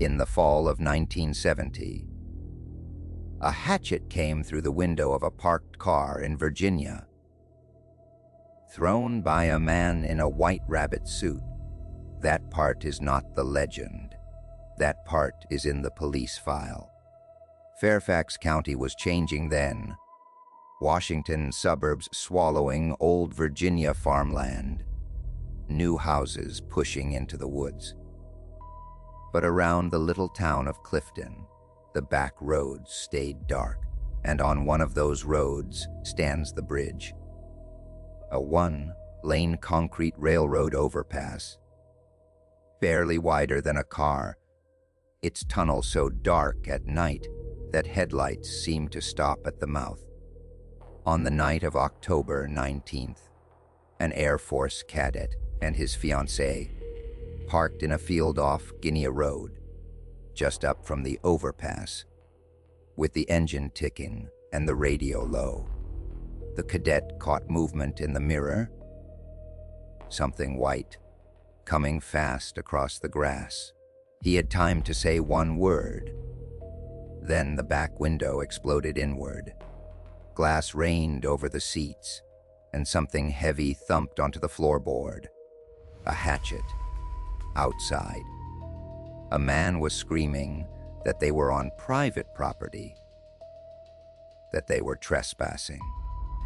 in the fall of 1970. A hatchet came through the window of a parked car in Virginia, thrown by a man in a white rabbit suit. That part is not the legend. That part is in the police file. Fairfax County was changing then. Washington suburbs swallowing old Virginia farmland. New houses pushing into the woods. But around the little town of Clifton, the back roads stayed dark, and on one of those roads stands the bridge. A one-lane concrete railroad overpass, barely wider than a car, its tunnel so dark at night that headlights seem to stop at the mouth. On the night of October 19th, an Air Force cadet and his fiancée parked in a field off Guinea Road, just up from the overpass, with the engine ticking and the radio low. The cadet caught movement in the mirror, something white, coming fast across the grass. He had time to say one word. Then the back window exploded inward. Glass rained over the seats, and something heavy thumped onto the floorboard. A hatchet. Outside. A man was screaming that they were on private property, that they were trespassing.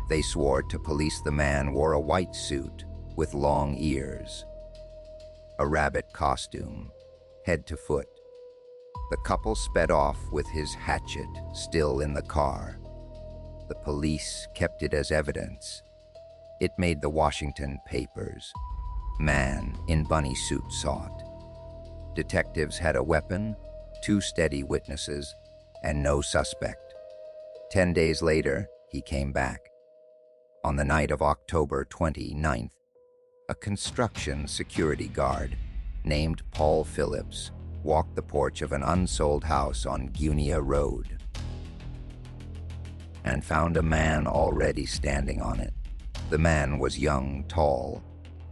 They swore to police. The man wore a white suit with long ears, a rabbit costume, head to foot. The couple sped off with his hatchet still in the car. The police kept it as evidence. It made the Washington papers. Man in bunny suit sought. Detectives had a weapon, 2 steady witnesses, and no suspect. 10 days later, he came back. On the night of October 29th, a construction security guard named Paul Phillips walked the porch of an unsold house on Guinea Road and found a man already standing on it. The man was young, tall,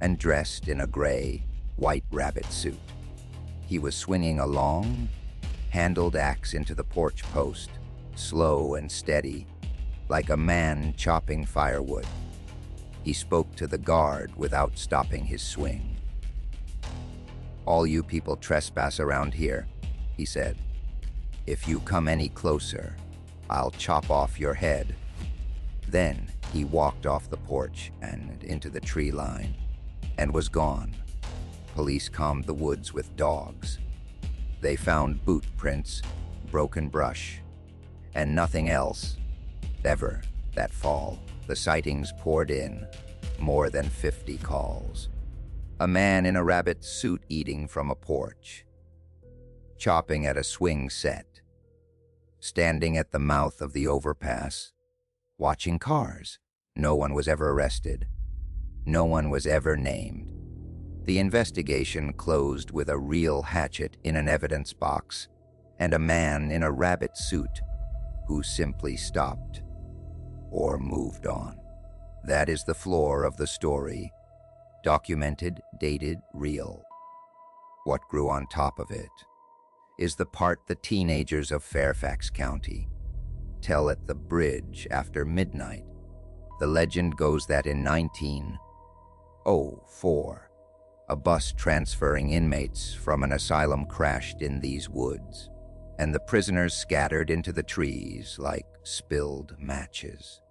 and dressed in a gray, white rabbit suit. He was swinging a long, handled axe into the porch post, slow and steady, like a man chopping firewood. He spoke to the guard without stopping his swing. "All you people trespass around here," he said. "If you come any closer, I'll chop off your head." Then he walked off the porch and into the tree line and was gone. Police combed the woods with dogs. They found boot prints, broken brush, and nothing else ever that fall. The sightings poured in, more than 50 calls. A man in a rabbit suit eating from a porch, chopping at a swing set, standing at the mouth of the overpass, watching cars. No one was ever arrested. No one was ever named. The investigation closed with a real hatchet in an evidence box and a man in a rabbit suit who simply stopped or moved on. That is the floor of the story. Documented, dated, real. What grew on top of it is the part the teenagers of Fairfax County tell at the bridge after midnight. The legend goes that in 1904, a bus transferring inmates from an asylum crashed in these woods, and the prisoners scattered into the trees like spilled matches.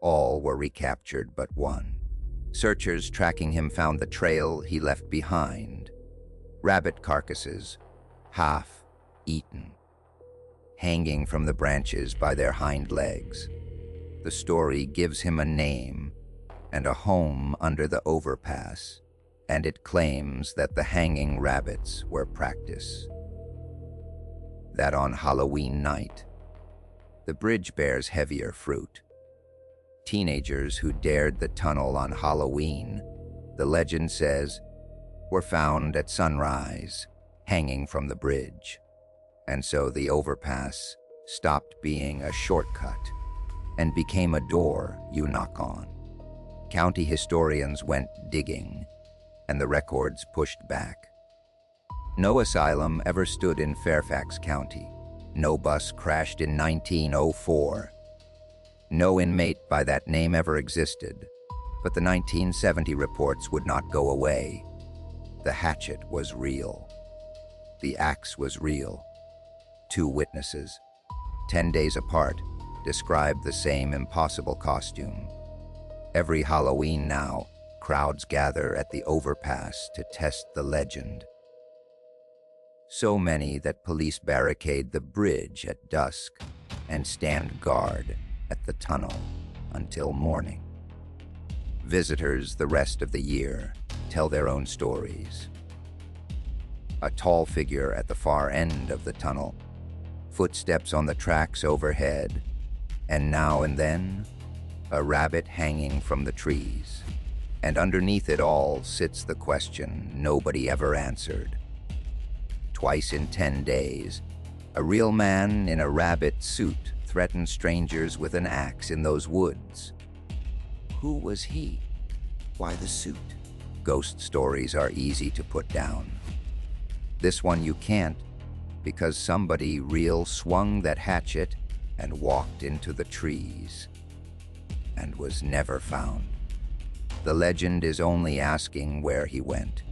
All were recaptured but one. Searchers tracking him found the trail he left behind. Rabbit carcasses, half eaten, hanging from the branches by their hind legs. The story gives him a name and a home under the overpass, and it claims that the hanging rabbits were practice. That on Halloween night, the bridge bears heavier fruit. Teenagers who dared the tunnel on Halloween, the legend says, were found at sunrise, hanging from the bridge. And so the overpass stopped being a shortcut and became a door you knock on. County historians went digging, and the records pushed back. No asylum ever stood in Fairfax County. No bus crashed in 1904. No inmate by that name ever existed. But the 1970 reports would not go away. The hatchet was real. The axe was real. 2 witnesses, 10 days apart, described the same impossible costume. Every Halloween now, crowds gather at the overpass to test the legend. So many that police barricade the bridge at dusk and stand guard at the tunnel until morning. Visitors the rest of the year tell their own stories. A tall figure at the far end of the tunnel, footsteps on the tracks overhead, and now and then, a rabbit hanging from the trees. And underneath it all sits the question nobody ever answered. Twice in 10 days, a real man in a rabbit suit threatened strangers with an axe in those woods. Who was he? Why the suit? Ghost stories are easy to put down. This one you can't, because somebody real swung that hatchet and walked into the trees and was never found. The legend is only asking where he went.